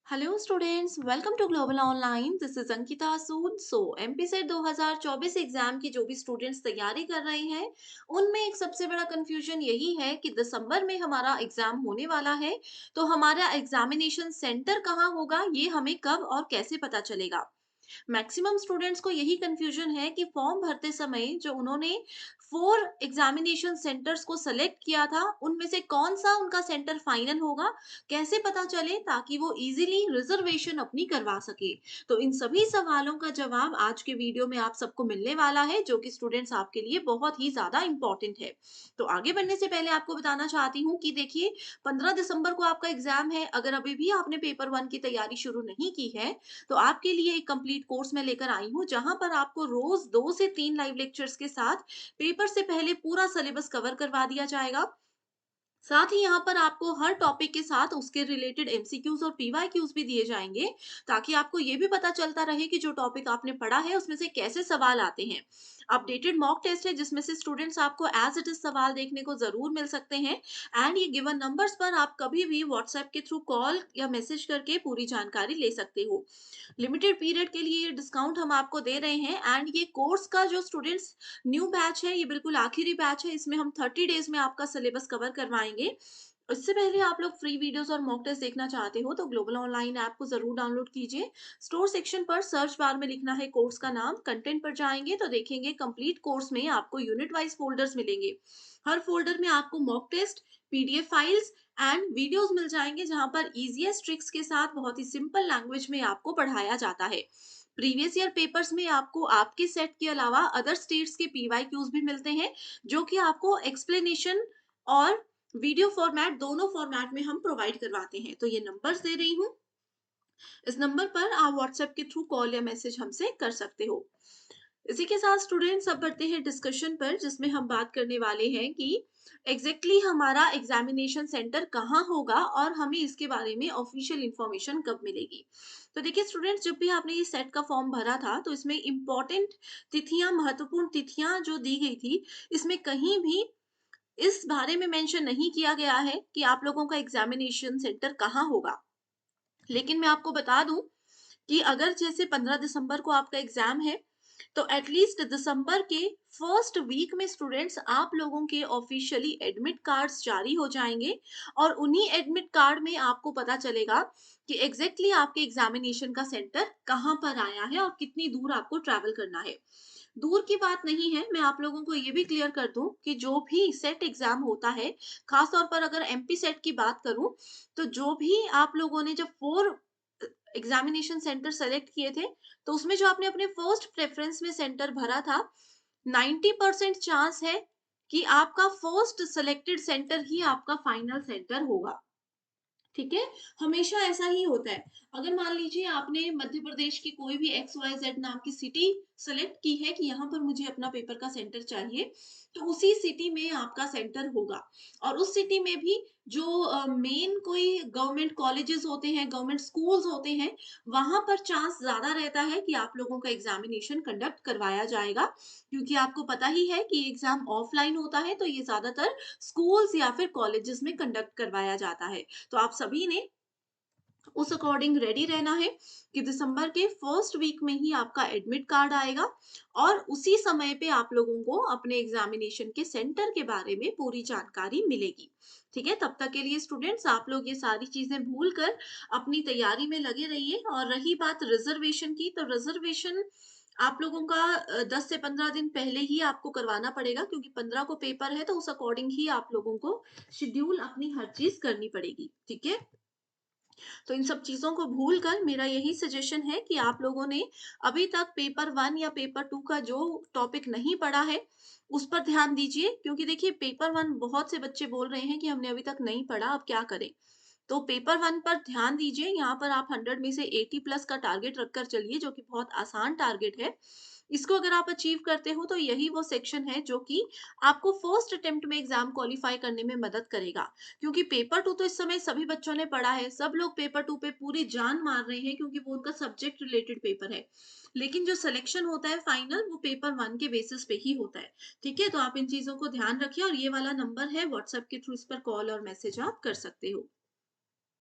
Hello students, welcome to Global Online. This is Ankita Sood. MP SET 2024 exam की जो भी students तैयारी कर रहे हैं उनमें एक सबसे बड़ा कंफ्यूजन यही है कि दिसंबर में हमारा एग्जाम होने वाला है, तो हमारा एग्जामिनेशन सेंटर कहाँ होगा, ये हमें कब और कैसे पता चलेगा। मैक्सिमम स्टूडेंट्स को यही कंफ्यूजन है कि फॉर्म भरते समय जो उन्होंने 4 एग्जामिनेशन सेंटर्स को सेलेक्ट किया था उनमें से कौन सा उनका सेंटर फाइनल होगा, कैसे पता चले ताकि वो इजीली रिजर्वेशन अपनी करवा सके। तो इन सभी सवालों का जवाब आज के वीडियो में आप सबको मिलने वाला है, जो कि स्टूडेंट्स आपके लिए बहुत ही ज्यादा इंपॉर्टेंट है। तो आगे बढ़ने से पहले आपको बताना चाहती हूँ कि देखिए, 15 दिसंबर को आपका एग्जाम है। अगर अभी भी आपने पेपर 1 की तैयारी शुरू नहीं की है तो आपके लिए एक कंप्लीट कोर्स मैं लेकर आई हूँ, जहां पर आपको रोज 2 से 3 लाइव लेक्चर्स के साथ पेपर से पहले पूरा सिलेबस कवर करवा दिया जाएगा। साथ ही यहाँ पर आपको हर टॉपिक के साथ उसके रिलेटेड एमसीक्यूज और पीवाईक्यूज भी दिए जाएंगे, ताकि आपको ये भी पता चलता रहे कि जो टॉपिक आपने पढ़ा है उसमें से कैसे सवाल आते हैं। अपडेटेड मॉक टेस्ट है जिसमें से स्टूडेंट्स आपको एज इट इज सवाल देखने को जरूर मिल सकते हैं। एंड ये गिवन नंबर्स पर आप कभी भी व्हाट्सएप के थ्रू कॉल या मैसेज करके पूरी जानकारी ले सकते हो। लिमिटेड पीरियड के लिए ये डिस्काउंट हम आपको दे रहे हैं। एंड ये कोर्स का जो स्टूडेंट्स न्यू बैच है, ये बिल्कुल आखिरी बैच है। इसमें हम 30 डेज में आपका सिलेबस कवर करवाएंगे। इससे पहले आप लोग फ्री वीडियोस और मॉक टेस्ट देखना चाहते हो तो ग्लोबल ऑनलाइन ऐप को जरूर डाउनलोड कीजिए। स्टोर सेक्शन पर सर्च बार में लिखना है कोर्स का नाम, कंटेंट पर जाएंगे तो देखेंगे कंप्लीट कोर्स में आपको यूनिट वाइज फोल्डर्स मिलेंगे। हर फोल्डर में आपको mock test, PDF files and videos मिल जाएंगे, जहां पर इजीएस्ट ट्रिक्स के साथ बहुत ही सिंपल लैंग्वेज में आपको पढ़ाया जाता है। प्रीवियस ईयर पेपर्स में आपको आपके सेट के अलावा अदर स्टेट्स के पीवाईक्यूज भी मिलते हैं, जो कि आपको एक्सप्लेनेशन और वीडियो फॉर्मेट दोनों फॉर्मेट में हम प्रोवाइड करवाते हैं। तो ये नंबर्स दे रही हूँ, इस नंबर पर आप व्हाट्सएप के थ्रू कॉल या मैसेज हमसे कर सकते हो। इसी के साथ स्टूडेंट्स अब बढ़ते हैं डिस्कशन पर, जिसमें हम बात करने वाले हैं कि हमारा एग्जामिनेशन सेंटर कहाँ होगा और हमें इसके बारे में ऑफिशियल इंफॉर्मेशन कब मिलेगी। तो देखिए स्टूडेंट्स, जब भी आपने ये सेट का फॉर्म भरा था तो इसमें इंपॉर्टेंट तिथियां, महत्वपूर्ण तिथियां जो दी गई थी, इसमें कहीं भी इस बारे में मेंशन नहीं किया गया है कि आप लोगों का एग्जामिनेशन सेंटर कहाँ होगा। लेकिन मैं आपको बता दूं कि अगर जैसे 15 दिसंबर को आपका एग्जाम है, तो एटलीस्ट दिसंबर के फर्स्ट वीक में स्टूडेंट्स आप लोगों के ऑफिशियली एडमिट कार्ड्स जारी हो जाएंगे। और उन्हीं एडमिट कार्ड में आपको पता चलेगा कि आपके एग्जामिनेशन का सेंटर कहाँ पर आया है और कितनी दूर आपको ट्रैवल करना है। दूर की बात नहीं है, मैं आप लोगों को ये भी क्लियर कर दूं कि जो भी सेट एग्जाम होता है, खास तौर पर अगर एमपी सेट की बात करूं, तो जो भी आप लोगों ने जब 4 एग्जामिनेशन सेंटर सेलेक्ट किए थे, तो उसमें जो आपने अपने फर्स्ट प्रेफरेंस में सेंटर भरा था, 90% चांस है कि आपका फर्स्ट सेलेक्टेड सेंटर ही आपका फाइनल सेंटर होगा। ठीक है, हमेशा ऐसा ही होता है। अगर मान लीजिए आपने मध्य प्रदेश की कोई भी एक्स वाई जेड नाम की सिटी सेलेक्ट की है कि यहाँ पर मुझे अपना पेपर का सेंटर चाहिए, तो उसी सिटी में आपका सेंटर होगा। और उस सिटी में भी जो मेन कोई गवर्नमेंट कॉलेजेस होते हैं, गवर्नमेंट स्कूल्स होते हैं, वहां पर चांस ज्यादा रहता है कि आप लोगों का एग्जामिनेशन कंडक्ट करवाया जाएगा। क्योंकि आपको पता ही है कि एग्जाम ऑफलाइन होता है, तो ये ज्यादातर स्कूल्स या फिर कॉलेजेस में कंडक्ट करवाया जाता है। तो आप सभी ने उस अकॉर्डिंग रेडी रहना है कि दिसंबर के फर्स्ट वीक में ही आपका एडमिट कार्ड आएगा और उसी समय पे आप लोगों को अपने एग्जामिनेशन के सेंटर के बारे में पूरी जानकारी मिलेगी। ठीक है, तब तक के लिए स्टूडेंट्स आप लोग ये सारी चीजें भूल कर अपनी तैयारी में लगे रहिए। और रही बात रिजर्वेशन की, तो रिजर्वेशन आप लोगों का 10 से 15 दिन पहले ही आपको करवाना पड़ेगा, क्योंकि 15 को पेपर है, तो उस अकॉर्डिंग ही आप लोगों को शेड्यूल अपनी हर चीज करनी पड़ेगी। ठीक है, तो इन सब चीजों को भूल कर मेरा यही सजेशन है कि आप लोगों ने अभी तक पेपर 1 या पेपर 2 का जो टॉपिक नहीं पढ़ा है उस पर ध्यान दीजिए। क्योंकि देखिए, पेपर 1 बहुत से बच्चे बोल रहे हैं कि हमने अभी तक नहीं पढ़ा, अब क्या करें। तो पेपर 1 पर ध्यान दीजिए। यहाँ पर आप 100 में से 80 प्लस का टारगेट रखकर चलिए, जो कि बहुत आसान टारगेट है। इसको अगर आप अचीव करते हो तो यही वो सेक्शन है जो कि आपको फर्स्ट अटेम्प्ट में एग्जाम क्वालिफाई करने में मदद करेगा। क्योंकि पेपर 2 तो इस समय सभी बच्चों ने पढ़ा है, सब लोग पेपर 2 पे पूरी जान मार रहे हैं, क्योंकि वो उनका सब्जेक्ट रिलेटेड पेपर है। लेकिन जो सिलेक्शन होता है फाइनल, वो पेपर 1 के बेसिस पे ही होता है। ठीक है, तो आप इन चीजों को ध्यान रखिए। और ये वाला नंबर है व्हाट्सएप के थ्रू, इस पर कॉल और मैसेज आप कर सकते हो।